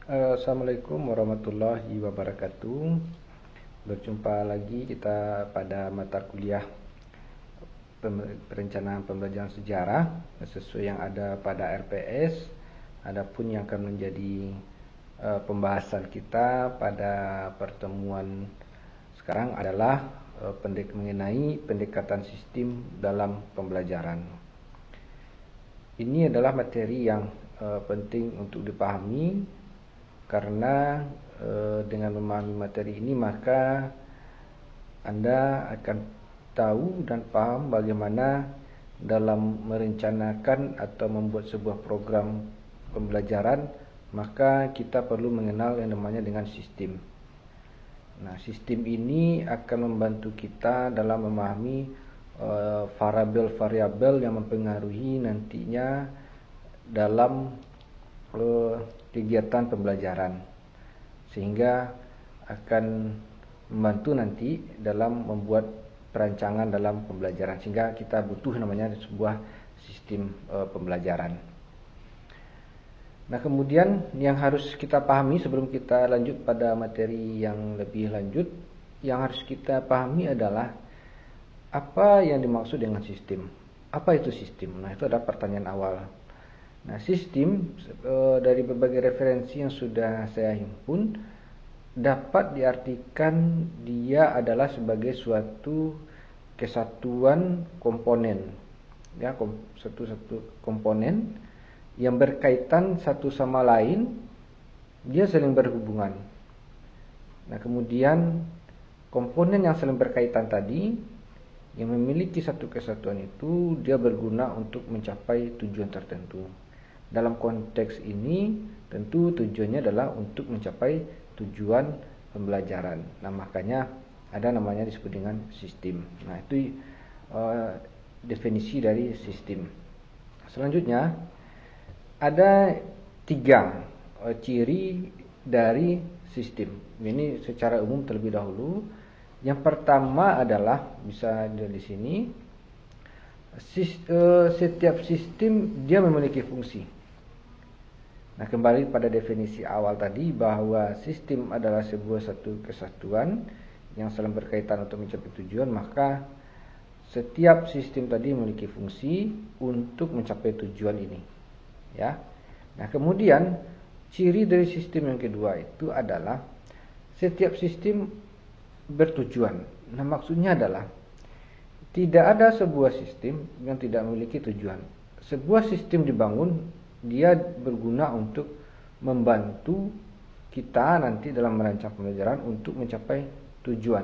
Assalamualaikum warahmatullahi wabarakatuh. Berjumpa lagi kita pada mata kuliah perencanaan pembelajaran sejarah sesuai yang ada pada RPS. Adapun yang akan menjadi pembahasan kita pada pertemuan sekarang adalah mengenai pendekatan sistem dalam pembelajaran. Ini adalah materi yang penting untuk dipahami, karena dengan memahami materi ini maka Anda akan tahu dan paham bagaimana dalam merencanakan atau membuat sebuah program pembelajaran, maka kita perlu mengenal yang namanya dengan sistem. Nah, sistem ini akan membantu kita dalam memahami variabel-variabel yang mempengaruhi nantinya dalam kegiatan pembelajaran, sehingga akan membantu nanti dalam membuat perancangan dalam pembelajaran, sehingga kita butuh namanya sebuah sistem pembelajaran. Nah, kemudian yang harus kita pahami sebelum kita lanjut pada materi yang lebih lanjut, yang harus kita pahami adalah apa yang dimaksud dengan sistem. Apa itu sistem? Nah, itu adalah pertanyaan awal. Nah, sistem dari berbagai referensi yang sudah saya himpun dapat diartikan dia adalah sebagai suatu kesatuan komponen, ya, satu komponen yang berkaitan satu sama lain, dia saling berhubungan. Nah, kemudian komponen yang saling berkaitan tadi yang memiliki satu kesatuan itu dia berguna untuk mencapai tujuan tertentu. Dalam konteks ini tentu tujuannya adalah untuk mencapai tujuan pembelajaran. Nah, makanya ada namanya disebut dengan sistem. Nah, itu definisi dari sistem. Selanjutnya ada 3 ciri dari sistem. Ini secara umum terlebih dahulu. Yang pertama adalah bisa dilihat di sini, setiap sistem dia memiliki fungsi. Nah, kembali pada definisi awal tadi bahwa sistem adalah satu kesatuan yang saling berkaitan untuk mencapai tujuan, maka setiap sistem tadi memiliki fungsi untuk mencapai tujuan ini. Ya. Nah, kemudian ciri dari sistem yang kedua itu adalah setiap sistem bertujuan. Nah, maksudnya adalah tidak ada sebuah sistem yang tidak memiliki tujuan. Sebuah sistem dibangun, dia berguna untuk membantu kita nanti dalam merancang pembelajaran untuk mencapai tujuan.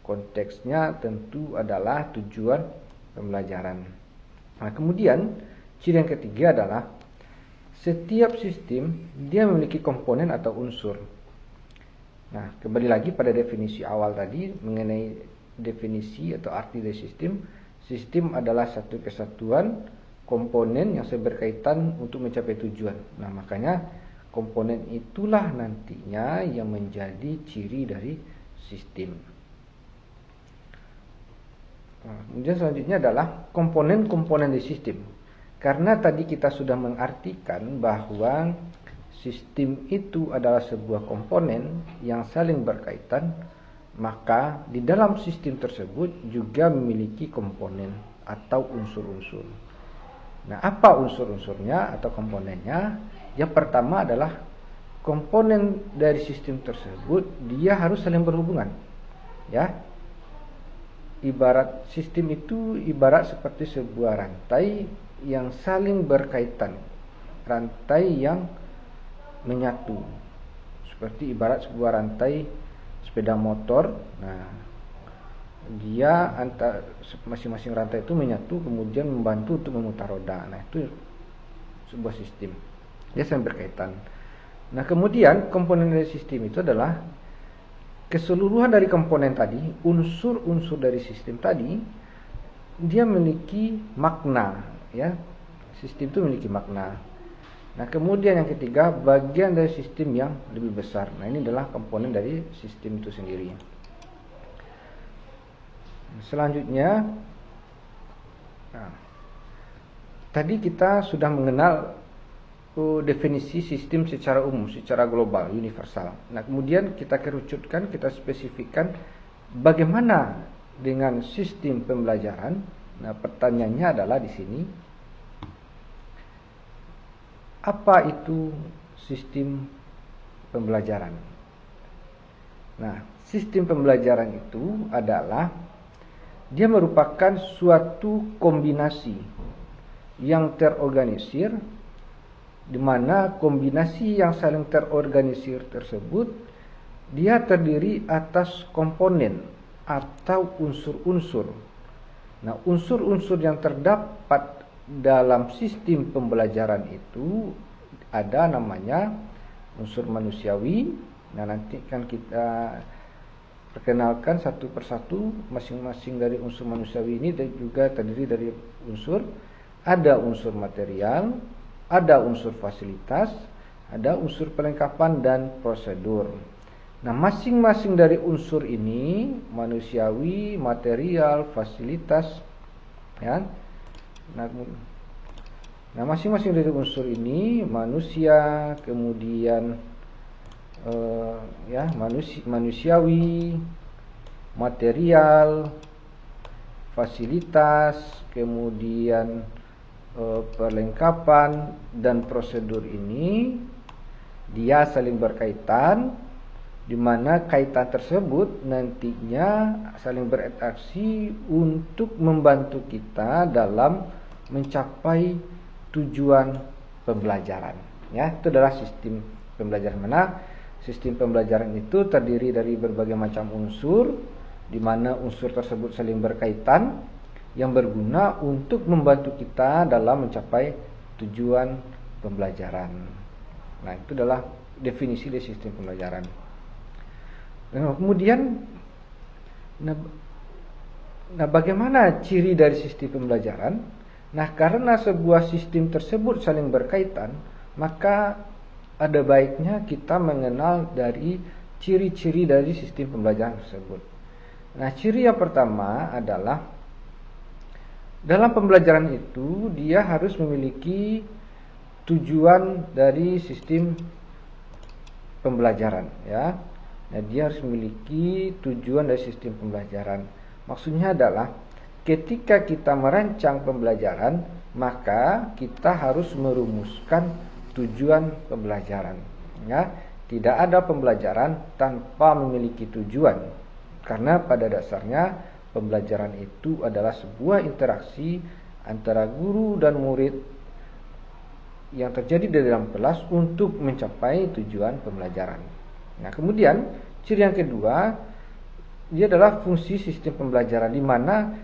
Konteksnya tentu adalah tujuan pembelajaran. Nah, kemudian ciri yang ketiga adalah setiap sistem dia memiliki komponen atau unsur. Nah, kembali lagi pada definisi awal tadi mengenai definisi atau arti dari sistem. Sistem adalah satu kesatuan komponen yang berkaitan untuk mencapai tujuan. Nah, makanya komponen itulah nantinya yang menjadi ciri dari sistem. Nah, kemudian selanjutnya adalah komponen-komponen di sistem. Karena tadi kita sudah mengartikan bahwa sistem itu adalah sebuah komponen yang saling berkaitan, maka di dalam sistem tersebut juga memiliki komponen atau unsur-unsur. Nah, apa unsur-unsurnya atau komponennya? Yang pertama adalah komponen dari sistem tersebut dia harus saling berhubungan. Ya. Ibarat sistem itu ibarat seperti sebuah rantai yang saling berkaitan. Rantai yang menyatu. Seperti ibarat sebuah rantai sepeda motor. Nah, dia antara masing-masing rantai itu menyatu kemudian membantu untuk memutar roda. Nah, itu sebuah sistem. Dia saling berkaitan. Nah, kemudian komponen dari sistem itu adalah keseluruhan dari komponen tadi, unsur-unsur dari sistem tadi, dia memiliki makna, ya. Sistem itu memiliki makna. Nah, kemudian yang ketiga, bagian dari sistem yang lebih besar. Nah, ini adalah komponen dari sistem itu sendiri. Selanjutnya, tadi kita sudah mengenal definisi sistem secara umum, secara global, universal. Nah, kemudian kita kerucutkan, kita spesifikkan bagaimana dengan sistem pembelajaran. Nah, pertanyaannya adalah di sini, apa itu sistem pembelajaran? Nah, sistem pembelajaran itu adalah dia merupakan suatu kombinasi yang terorganisir, di mana kombinasi yang saling terorganisir tersebut dia terdiri atas komponen atau unsur-unsur. Nah, unsur-unsur yang terdapat dalam sistem pembelajaran itu ada namanya unsur manusiawi. Nah, nanti kan kita perkenalkan satu persatu masing-masing dari unsur manusiawi ini, dan juga terdiri dari unsur. Ada unsur material, ada unsur fasilitas, ada unsur perlengkapan dan prosedur. Nah, masing-masing dari unsur ini, manusiawi, material, fasilitas, ya. Nah, masing-masing dari unsur ini, manusia, kemudian manusiawi, material, fasilitas, kemudian perlengkapan dan prosedur ini dia saling berkaitan, di mana kaitan tersebut nantinya saling berinteraksi untuk membantu kita dalam mencapai tujuan pembelajaran. Ya, itu adalah sistem pembelajaran. Mana sistem pembelajaran itu terdiri dari berbagai macam unsur, di mana unsur tersebut saling berkaitan yang berguna untuk membantu kita dalam mencapai tujuan pembelajaran. Nah, itu adalah definisi dari sistem pembelajaran. Nah, kemudian bagaimana ciri dari sistem pembelajaran? Nah, karena sebuah sistem tersebut saling berkaitan, maka ada baiknya kita mengenal dari ciri-ciri dari sistem pembelajaran tersebut. Nah, ciri yang pertama adalah dalam pembelajaran itu dia harus memiliki tujuan dari sistem pembelajaran, ya. Nah, dia harus memiliki tujuan dari sistem pembelajaran. Maksudnya adalah ketika kita merancang pembelajaran, maka kita harus merumuskan tujuan pembelajaran. Ya, tidak ada pembelajaran tanpa memiliki tujuan. Karena pada dasarnya pembelajaran itu adalah sebuah interaksi antara guru dan murid yang terjadi di dalam kelas untuk mencapai tujuan pembelajaran. Nah, kemudian ciri yang kedua, dia adalah fungsi sistem pembelajaran, di mana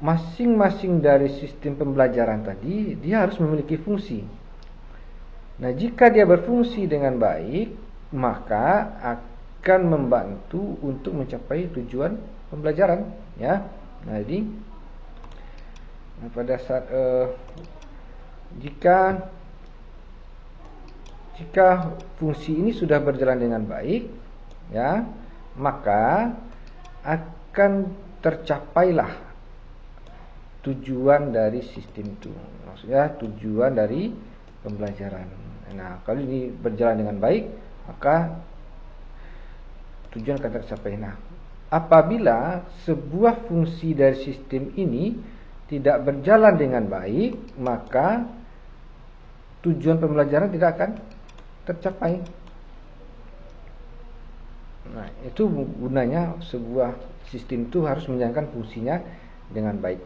masing-masing dari sistem pembelajaran tadi dia harus memiliki fungsi. Nah, jika dia berfungsi dengan baik, maka akan membantu untuk mencapai tujuan pembelajaran, ya. Nah, jadi pada saat jika fungsi ini sudah berjalan dengan baik, ya, maka akan tercapailah tujuan dari sistem itu. Maksudnya tujuan dari pembelajaran. Nah, kalau ini berjalan dengan baik, maka tujuan akan tercapai. Nah, apabila sebuah fungsi dari sistem ini tidak berjalan dengan baik, maka tujuan pembelajaran tidak akan tercapai. Nah, itu gunanya sebuah sistem itu harus menjalankan fungsinya dengan baik.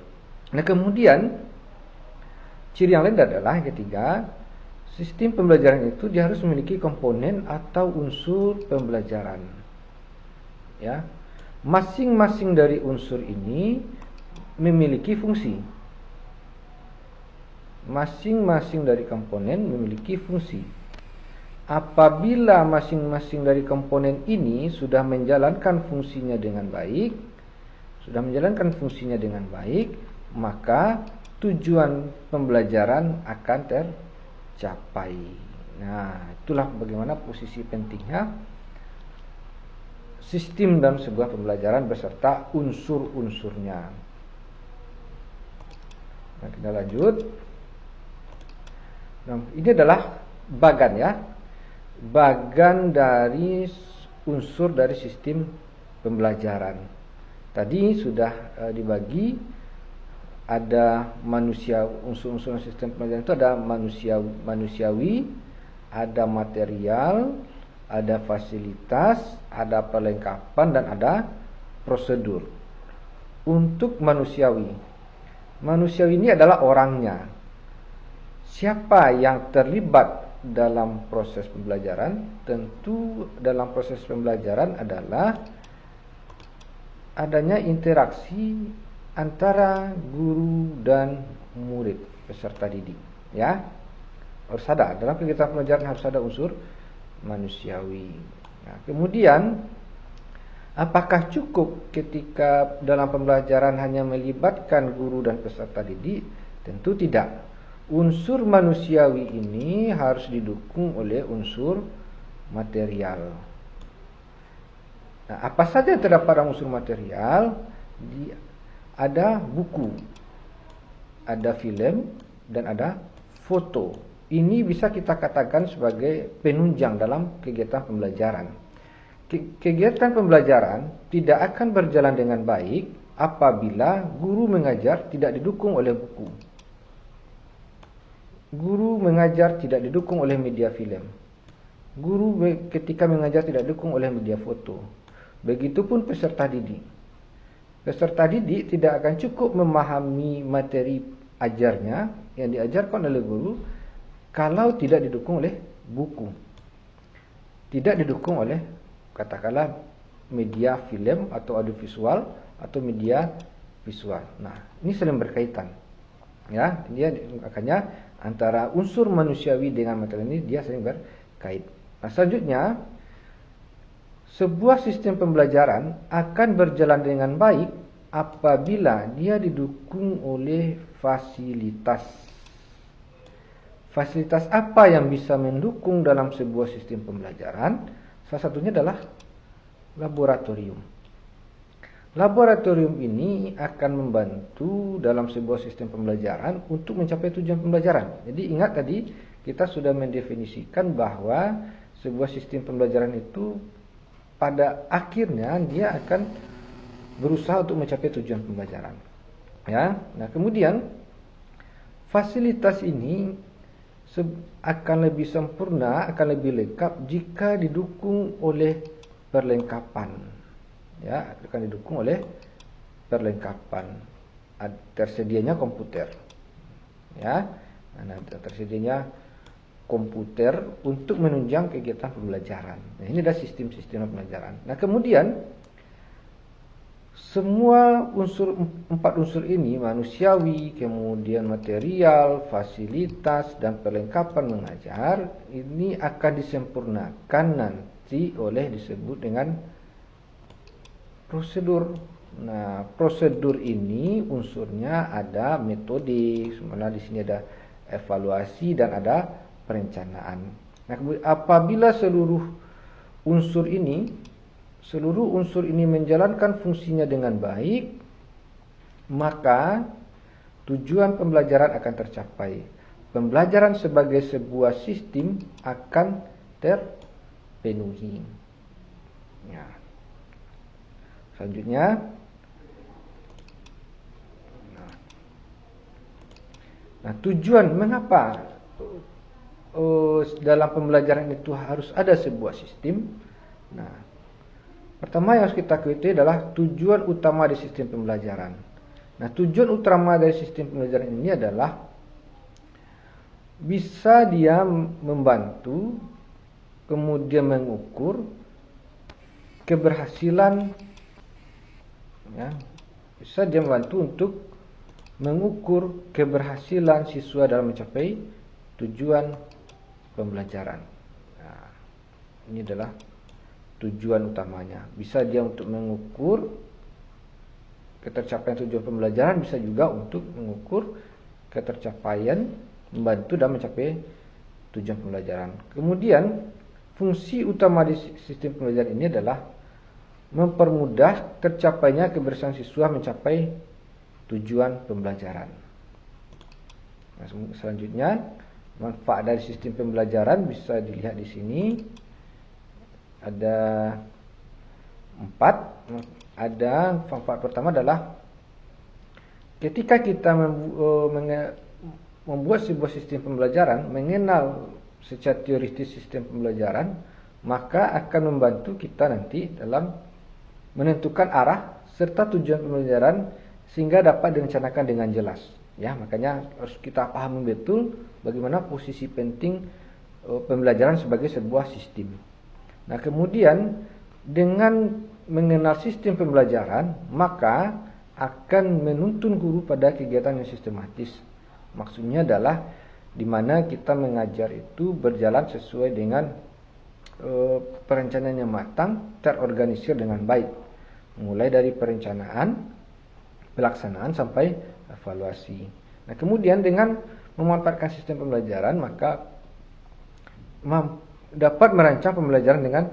Nah, kemudian ciri yang lain adalah yang ketiga, sistem pembelajaran itu dia harus memiliki komponen atau unsur pembelajaran. Ya. Masing-masing dari unsur ini memiliki fungsi. Masing-masing dari komponen memiliki fungsi. Apabila masing-masing dari komponen ini sudah menjalankan fungsinya dengan baik, maka tujuan pembelajaran akan tercapai. Nah, itulah bagaimana posisi pentingnya sistem dalam sebuah pembelajaran beserta unsur-unsurnya. Nah, kita lanjut. Nah, ini adalah bagan ya. Bagan dari unsur dari sistem pembelajaran. Tadi sudah dibagi, ada manusia, unsur-unsur sistem pembelajaran itu ada manusiawi, ada material, ada fasilitas, ada perlengkapan, dan ada prosedur. Untuk manusiawi ini adalah orangnya. Siapa yang terlibat dalam proses pembelajaran? Tentu dalam proses pembelajaran adalah adanya interaksi antara guru dan murid, peserta didik, ya. Harus ada, dalam kegiatan pembelajaran harus ada unsur manusiawi. Nah, kemudian apakah cukup ketika dalam pembelajaran hanya melibatkan guru dan peserta didik? Tentu tidak. Unsur manusiawi ini harus didukung oleh unsur material. Nah, apa saja yang terdapat dalam unsur material? Ada buku, ada film, dan ada foto. Ini bisa kita katakan sebagai penunjang dalam kegiatan pembelajaran. Kegiatan pembelajaran tidak akan berjalan dengan baik apabila guru mengajar tidak didukung oleh buku. Guru mengajar tidak didukung oleh media film. Guru ketika mengajar tidak didukung oleh media foto. Begitupun peserta didik. Peserta didik tidak akan cukup memahami materi ajarnya yang diajarkan oleh guru kalau tidak didukung oleh buku. Tidak didukung oleh katakanlah media film atau audiovisual atau media visual. Nah, ini saling berkaitan. Ya, dia makanya antara unsur manusiawi dengan materi ini dia saling berkait. Nah, selanjutnya sebuah sistem pembelajaran akan berjalan dengan baik apabila dia didukung oleh fasilitas. Fasilitas apa yang bisa mendukung dalam sebuah sistem pembelajaran? Salah satunya adalah laboratorium. Laboratorium ini akan membantu dalam sebuah sistem pembelajaran untuk mencapai tujuan pembelajaran. Jadi ingat tadi kita sudah mendefinisikan bahwa sebuah sistem pembelajaran itu pada akhirnya dia akan berusaha untuk mencapai tujuan pembelajaran. Ya, nah kemudian fasilitas ini akan lebih sempurna, akan lebih lengkap jika didukung oleh perlengkapan. Ya, akan didukung oleh perlengkapan. Tersedianya komputer. Ya, nah, tersedianya komputer untuk menunjang kegiatan pembelajaran. Nah, ini adalah sistem-sistem pembelajaran. Nah, kemudian semua empat unsur ini, manusiawi, kemudian material, fasilitas, dan perlengkapan mengajar, ini akan disempurnakan nanti oleh disebut dengan prosedur. Nah, prosedur ini unsurnya ada metode, sebenarnya di sini ada evaluasi dan ada perencanaan. Nah, apabila seluruh unsur ini menjalankan fungsinya dengan baik, maka tujuan pembelajaran akan tercapai. Pembelajaran sebagai sebuah sistem akan terpenuhi. Ya. Selanjutnya, nah tujuan mengapa dalam pembelajaran itu harus ada sebuah sistem. Nah, pertama yang harus kita ketahui adalah tujuan utama dari sistem pembelajaran. Nah, tujuan utama dari sistem pembelajaran ini adalah bisa dia membantu kemudian mengukur keberhasilan, ya, bisa dia membantu untuk mengukur keberhasilan siswa dalam mencapai tujuan pembelajaran. Nah, ini adalah tujuan utamanya. Bisa dia untuk mengukur ketercapaian tujuan pembelajaran, bisa juga untuk mengukur ketercapaian membantu dalam mencapai tujuan pembelajaran. Kemudian fungsi utama di sistem pembelajaran ini adalah mempermudah tercapainya keberhasilan siswa mencapai tujuan pembelajaran. Nah, selanjutnya Manfaat dari sistem pembelajaran bisa dilihat di sini. Ada 4. Ada manfaat pertama adalah ketika kita membuat sebuah sistem pembelajaran, mengenal secara teoritis sistem pembelajaran, maka akan membantu kita nanti dalam menentukan arah serta tujuan pembelajaran sehingga dapat direncanakan dengan jelas. Ya, makanya harus kita pahami betul bagaimana posisi penting pembelajaran sebagai sebuah sistem. Nah, kemudian dengan mengenal sistem pembelajaran, maka akan menuntun guru pada kegiatan yang sistematis. Maksudnya adalah di mana kita mengajar itu berjalan sesuai dengan perencanaan yang matang, terorganisir dengan baik. Mulai dari perencanaan, pelaksanaan sampai evaluasi. Nah, kemudian dengan memanfaatkan sistem pembelajaran, maka dapat merancang pembelajaran dengan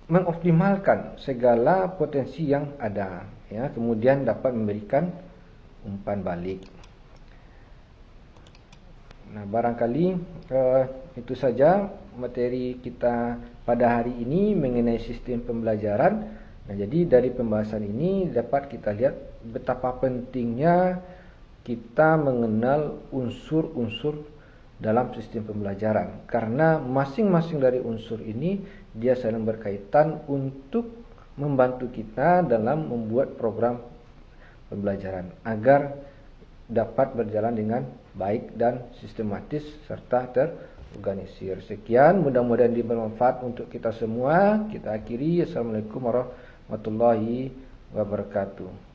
mengoptimalkan segala potensi yang ada, ya. Kemudian dapat memberikan umpan balik. Nah, barangkali itu saja materi kita pada hari ini mengenai sistem pembelajaran. Nah, jadi dari pembahasan ini dapat kita lihat betapa pentingnya kita mengenal unsur-unsur dalam sistem pembelajaran, karena masing-masing dari unsur ini dia saling berkaitan untuk membantu kita dalam membuat program pembelajaran agar dapat berjalan dengan baik dan sistematis serta terorganisir. Sekian, mudah-mudahan bermanfaat untuk kita semua. Kita akhiri. Assalamualaikum warahmatullahi wabarakatuh.